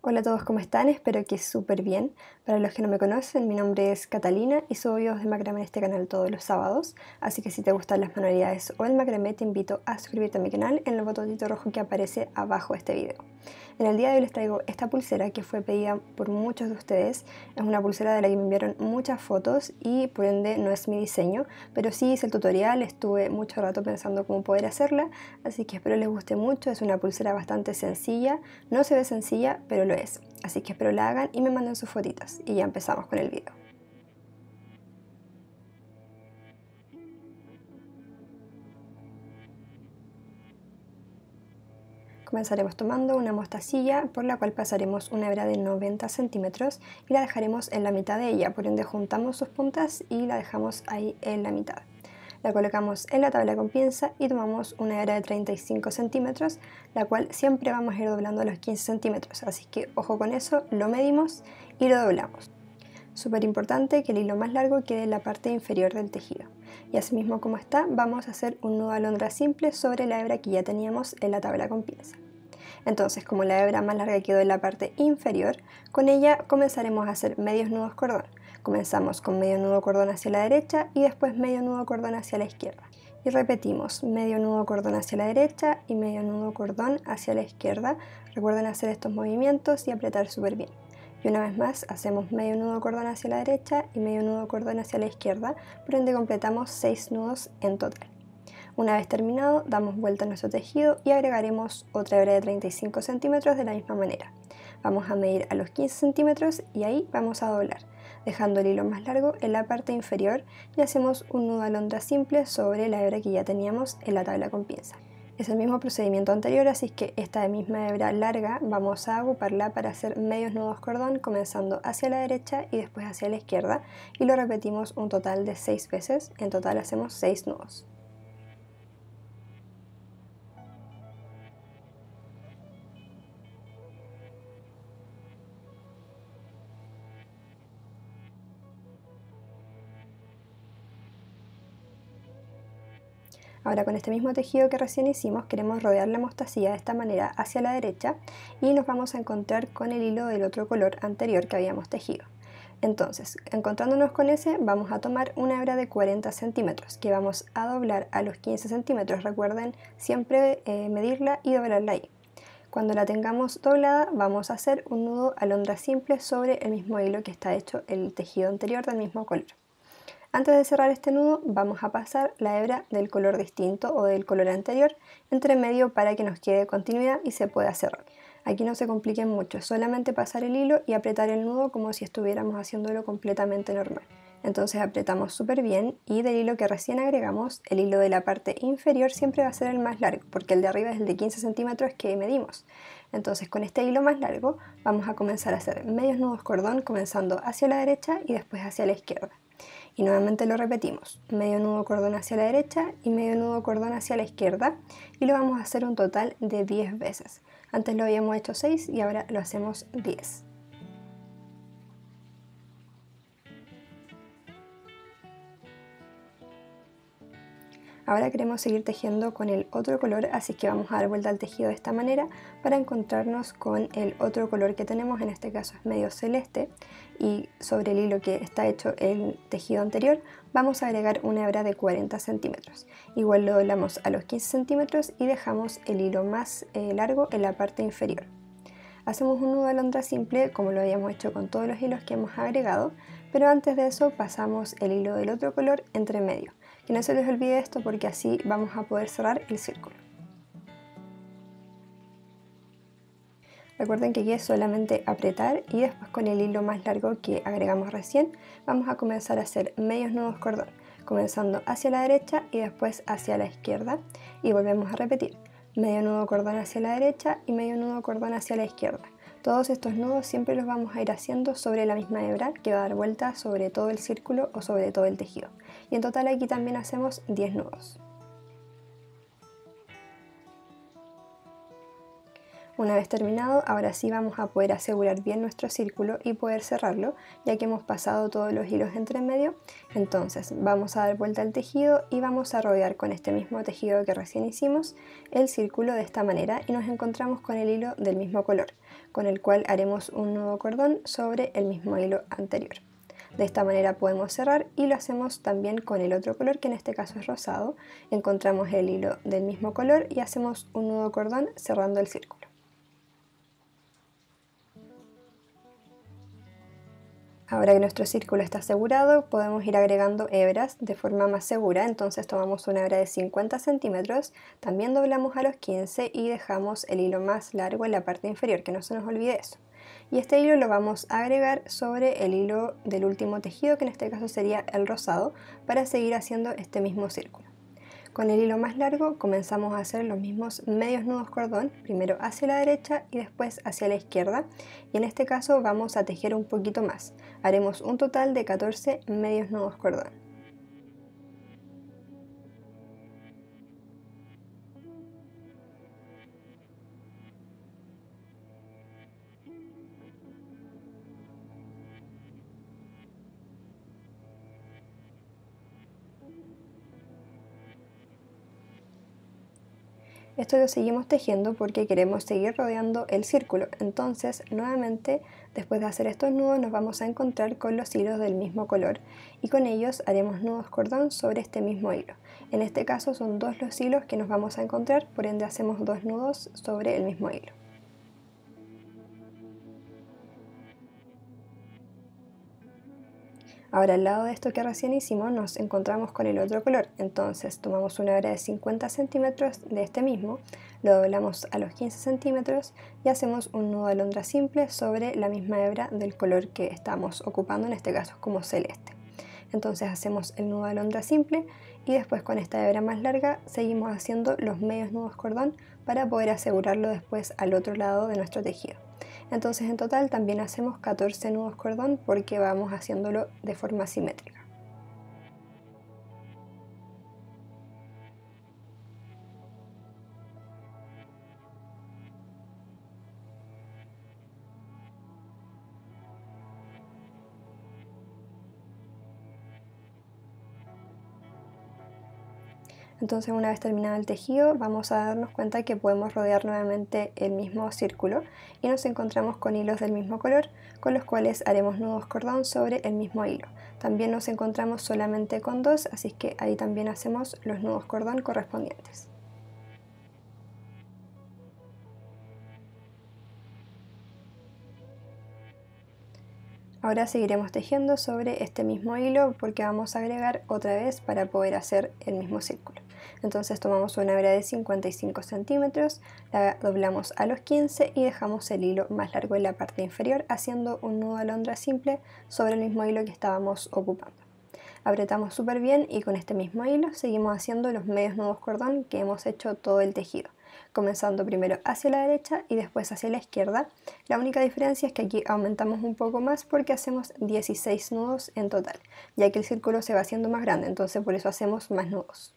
Hola a todos, ¿cómo están? Espero que súper bien. Para los que no me conocen, mi nombre es Catalina y subo videos de macramé en este canal todos los sábados, así que si te gustan las manualidades o el macramé te invito a suscribirte a mi canal en el botoncito rojo que aparece abajo de este video. En el día de hoy les traigo esta pulsera que fue pedida por muchos de ustedes. Es una pulsera de la que me enviaron muchas fotos y por ende no es mi diseño, pero sí hice el tutorial, estuve mucho rato pensando cómo poder hacerla, así que espero les guste mucho. Es una pulsera bastante sencilla, no se ve sencilla, pero lo es. Así que espero la hagan y me manden sus fotitos y ya empezamos con el video. Comenzaremos tomando una mostacilla por la cual pasaremos una hebra de 90 centímetros y la dejaremos en la mitad de ella, por ende juntamos sus puntas y la dejamos ahí en la mitad. La colocamos en la tabla con pinza y tomamos una hebra de 35 centímetros, la cual siempre vamos a ir doblando a los 15 centímetros, así que ojo con eso, lo medimos y lo doblamos. Súper importante que el hilo más largo quede en la parte inferior del tejido. Y así mismo como está, vamos a hacer un nudo alondra simple sobre la hebra que ya teníamos en la tabla con pinza. Entonces, como la hebra más larga quedó en la parte inferior, con ella comenzaremos a hacer medios nudos cordón. Comenzamos con medio nudo cordón hacia la derecha y después medio nudo cordón hacia la izquierda. Y repetimos, medio nudo cordón hacia la derecha y medio nudo cordón hacia la izquierda. Recuerden hacer estos movimientos y apretar súper bien. Y una vez más hacemos medio nudo cordón hacia la derecha y medio nudo cordón hacia la izquierda, por ende completamos 6 nudos en total. Una vez terminado, damos vuelta a nuestro tejido y agregaremos otra hebra de 35 centímetros de la misma manera. Vamos a medir a los 15 centímetros y ahí vamos a doblar, dejando el hilo más largo en la parte inferior y hacemos un nudo alondra simple sobre la hebra que ya teníamos en la tabla con pinza. Es el mismo procedimiento anterior, así que esta misma hebra larga vamos a agruparla para hacer medios nudos cordón, comenzando hacia la derecha y después hacia la izquierda, y lo repetimos un total de 6 veces. En total hacemos 6 nudos. Ahora con este mismo tejido que recién hicimos queremos rodear la mostacilla de esta manera hacia la derecha y nos vamos a encontrar con el hilo del otro color anterior que habíamos tejido. Entonces, encontrándonos con ese, vamos a tomar una hebra de 40 centímetros que vamos a doblar a los 15 centímetros. Recuerden siempre medirla y doblarla ahí. Cuando la tengamos doblada vamos a hacer un nudo alondra simple sobre el mismo hilo que está hecho el tejido anterior del mismo color. Antes de cerrar este nudo vamos a pasar la hebra del color distinto o del color anterior entre medio para que nos quede continuidad y se pueda cerrar. Aquí no se compliquen mucho, es solamente pasar el hilo y apretar el nudo como si estuviéramos haciéndolo completamente normal. Entonces apretamos súper bien y del hilo que recién agregamos, el hilo de la parte inferior siempre va a ser el más largo porque el de arriba es el de 15 centímetros que medimos. Entonces con este hilo más largo vamos a comenzar a hacer medios nudos cordón comenzando hacia la derecha y después hacia la izquierda. Y nuevamente lo repetimos, medio nudo cordón hacia la derecha y medio nudo cordón hacia la izquierda, y lo vamos a hacer un total de 10 veces. Antes lo habíamos hecho 6 y ahora lo hacemos 10. Ahora queremos seguir tejiendo con el otro color, así que vamos a dar vuelta al tejido de esta manera para encontrarnos con el otro color que tenemos, en este caso es medio celeste, y sobre el hilo que está hecho el tejido anterior vamos a agregar una hebra de 40 centímetros. Igual lo doblamos a los 15 centímetros y dejamos el hilo más largo en la parte inferior. Hacemos un nudo alondra simple como lo habíamos hecho con todos los hilos que hemos agregado, pero antes de eso pasamos el hilo del otro color entre medio. Que no se les olvide esto porque así vamos a poder cerrar el círculo. Recuerden que aquí es solamente apretar y después con el hilo más largo que agregamos recién vamos a comenzar a hacer medios nudos cordón, comenzando hacia la derecha y después hacia la izquierda, y volvemos a repetir, medio nudo cordón hacia la derecha y medio nudo cordón hacia la izquierda. Todos estos nudos siempre los vamos a ir haciendo sobre la misma hebra que va a dar vuelta sobre todo el círculo o sobre todo el tejido. Y en total aquí también hacemos 10 nudos. Una vez terminado, ahora sí vamos a poder asegurar bien nuestro círculo y poder cerrarlo, ya que hemos pasado todos los hilos entre medio. Entonces vamos a dar vuelta al tejido y vamos a rodear con este mismo tejido que recién hicimos el círculo de esta manera y nos encontramos con el hilo del mismo color, con el cual haremos un nudo cordón sobre el mismo hilo anterior. De esta manera podemos cerrar y lo hacemos también con el otro color, que en este caso es rosado. Encontramos el hilo del mismo color y hacemos un nudo cordón cerrando el círculo. Ahora que nuestro círculo está asegurado, podemos ir agregando hebras de forma más segura. Entonces tomamos una hebra de 50 centímetros, también doblamos a los 15 y dejamos el hilo más largo en la parte inferior, que no se nos olvide eso. Y este hilo lo vamos a agregar sobre el hilo del último tejido, que en este caso sería el rosado, para seguir haciendo este mismo círculo. Con el hilo más largo comenzamos a hacer los mismos medios nudos cordón, primero hacia la derecha y después hacia la izquierda, y en este caso vamos a tejer un poquito más. Haremos un total de 14 medios nudos cordón. Esto lo seguimos tejiendo porque queremos seguir rodeando el círculo. Entonces, nuevamente, después de hacer estos nudos, nos vamos a encontrar con los hilos del mismo color y con ellos haremos nudos cordón sobre este mismo hilo. En este caso son dos los hilos que nos vamos a encontrar, por ende hacemos dos nudos sobre el mismo hilo. Ahora al lado de esto que recién hicimos nos encontramos con el otro color, entonces tomamos una hebra de 50 centímetros de este mismo, lo doblamos a los 15 centímetros y hacemos un nudo de alondra simple sobre la misma hebra del color que estamos ocupando, en este caso es como celeste. Entonces hacemos el nudo de alondra simple y después con esta hebra más larga seguimos haciendo los medios nudos cordón para poder asegurarlo después al otro lado de nuestro tejido. Entonces en total también hacemos 14 nudos cordón porque vamos haciéndolo de forma simétrica. Entonces una vez terminado el tejido vamos a darnos cuenta que podemos rodear nuevamente el mismo círculo y nos encontramos con hilos del mismo color con los cuales haremos nudos cordón sobre el mismo hilo. También nos encontramos solamente con dos, así que ahí también hacemos los nudos cordón correspondientes. Ahora seguiremos tejiendo sobre este mismo hilo porque vamos a agregar otra vez para poder hacer el mismo círculo. Entonces tomamos una hebra de 55 centímetros, la doblamos a los 15 y dejamos el hilo más largo en la parte inferior haciendo un nudo alondra simple sobre el mismo hilo que estábamos ocupando. Apretamos súper bien y con este mismo hilo seguimos haciendo los medios nudos cordón que hemos hecho todo el tejido, comenzando primero hacia la derecha y después hacia la izquierda. La única diferencia es que aquí aumentamos un poco más porque hacemos 16 nudos en total, ya que el círculo se va haciendo más grande, entonces por eso hacemos más nudos.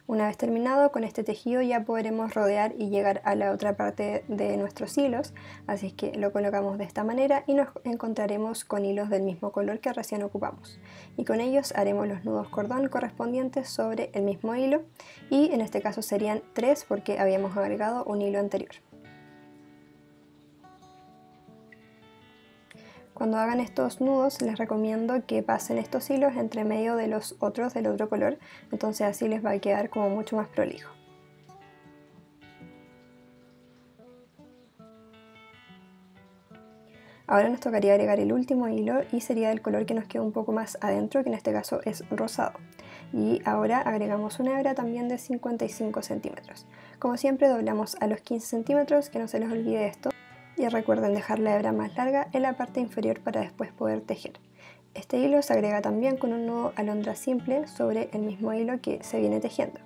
Una vez terminado con este tejido ya podremos rodear y llegar a la otra parte de nuestros hilos, así que lo colocamos de esta manera y nos encontraremos con hilos del mismo color que recién ocupamos. Y con ellos haremos los nudos cordón correspondientes sobre el mismo hilo y en este caso serían 3 porque habíamos agregado un hilo anterior. Cuando hagan estos nudos les recomiendo que pasen estos hilos entre medio de los otros del otro color, entonces así les va a quedar como mucho más prolijo. Ahora nos tocaría agregar el último hilo y sería el color que nos queda un poco más adentro, que en este caso es rosado. Y ahora agregamos una hebra también de 55 centímetros. Como siempre doblamos a los 15 centímetros, que no se les olvide esto. Y recuerden dejar la hebra más larga en la parte inferior para después poder tejer. Este hilo se agrega también con un nudo alondra simple sobre el mismo hilo que se viene tejiendo.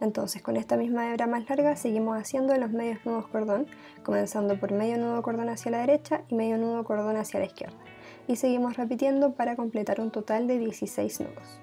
Entonces con esta misma hebra más larga seguimos haciendo los medios nudos cordón, comenzando por medio nudo cordón hacia la derecha y medio nudo cordón hacia la izquierda. Y seguimos repitiendo para completar un total de 16 nudos.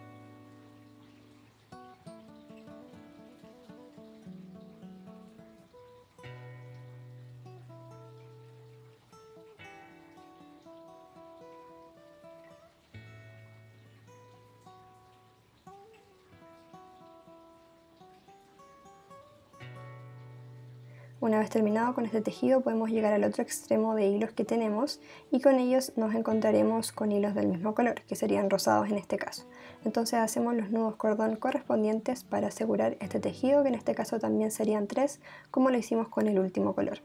Una vez terminado con este tejido podemos llegar al otro extremo de hilos que tenemos y con ellos nos encontraremos con hilos del mismo color, que serían rosados en este caso. Entonces hacemos los nudos cordón correspondientes para asegurar este tejido, que en este caso también serían 3, como lo hicimos con el último color.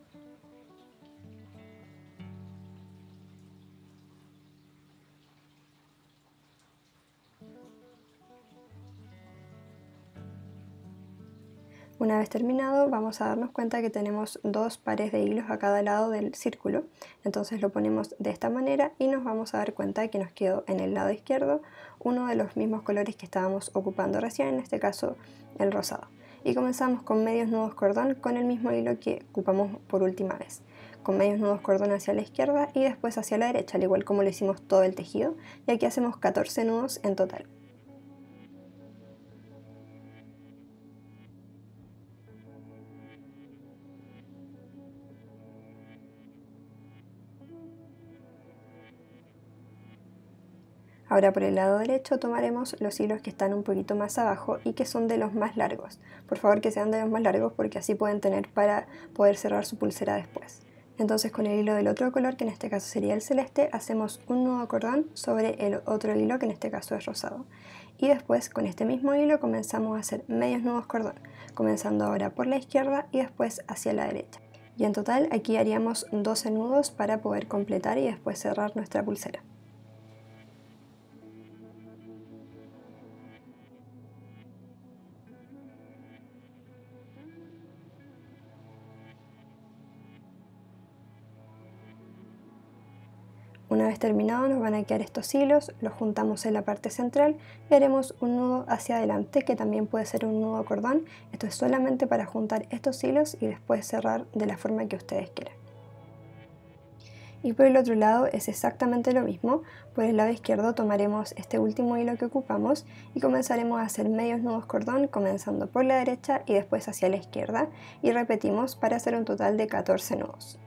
Una vez terminado vamos a darnos cuenta que tenemos 2 pares de hilos a cada lado del círculo, entonces lo ponemos de esta manera y nos vamos a dar cuenta que nos quedó en el lado izquierdo uno de los mismos colores que estábamos ocupando recién, en este caso el rosado. Y comenzamos con medios nudos cordón con el mismo hilo que ocupamos por última vez, con medios nudos cordón hacia la izquierda y después hacia la derecha, al igual como lo hicimos todo el tejido, y aquí hacemos 14 nudos en total. Ahora por el lado derecho tomaremos los hilos que están un poquito más abajo y que son de los más largos. Por favor que sean de los más largos porque así pueden tener para poder cerrar su pulsera después. Entonces con el hilo del otro color, que en este caso sería el celeste, hacemos un nudo cordón sobre el otro hilo, que en este caso es rosado. Y después con este mismo hilo comenzamos a hacer medios nudos cordón, comenzando ahora por la izquierda y después hacia la derecha. Y en total aquí haríamos 12 nudos para poder completar y después cerrar nuestra pulsera. Una vez terminado nos van a quedar estos hilos, los juntamos en la parte central y haremos un nudo hacia adelante, que también puede ser un nudo cordón. Esto es solamente para juntar estos hilos y después cerrar de la forma que ustedes quieran. Y por el otro lado es exactamente lo mismo. Por el lado izquierdo tomaremos este último hilo que ocupamos y comenzaremos a hacer medios nudos cordón, comenzando por la derecha y después hacia la izquierda, y repetimos para hacer un total de 14 nudos.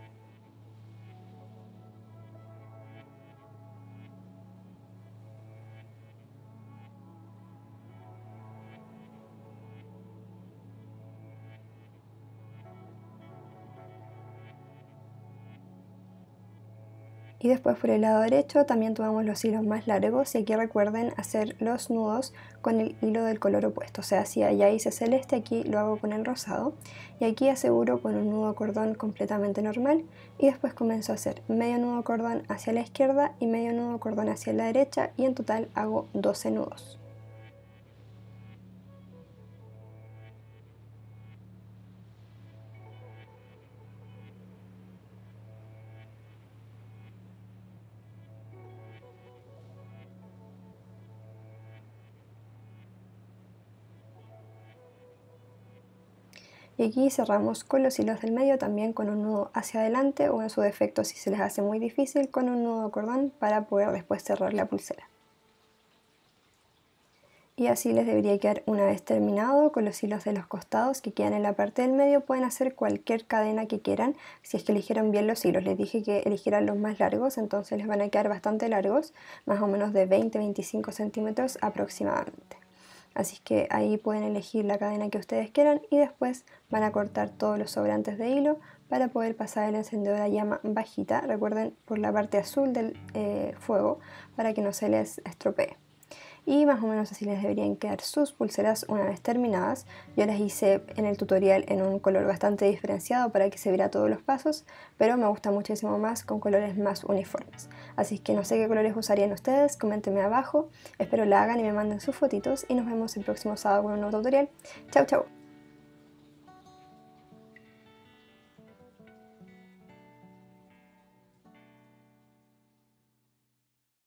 Y después por el lado derecho también tomamos los hilos más largos y aquí recuerden hacer los nudos con el hilo del color opuesto, o sea, si allá hice celeste, aquí lo hago con el rosado, y aquí aseguro con un nudo cordón completamente normal y después comienzo a hacer medio nudo cordón hacia la izquierda y medio nudo cordón hacia la derecha y en total hago 12 nudos. Y aquí cerramos con los hilos del medio también con un nudo hacia adelante, o en su defecto, si se les hace muy difícil, con un nudo cordón para poder después cerrar la pulsera. Y así les debería quedar una vez terminado. Con los hilos de los costados que quedan en la parte del medio pueden hacer cualquier cadena que quieran, si es que eligieron bien los hilos. Les dije que eligieran los más largos, entonces les van a quedar bastante largos, más o menos de 20-25 centímetros aproximadamente. Así que ahí pueden elegir la cadena que ustedes quieran y después van a cortar todos los sobrantes de hilo para poder pasar el encendedor a llama bajita. Recuerden, por la parte azul del fuego, para que no se les estropee. Y más o menos así les deberían quedar sus pulseras una vez terminadas. Yo las hice en el tutorial en un color bastante diferenciado para que se viera todos los pasos, pero me gusta muchísimo más con colores más uniformes. Así que no sé qué colores usarían ustedes, coméntenme abajo, espero la hagan y me manden sus fotitos y nos vemos el próximo sábado con un nuevo tutorial. Chau chau.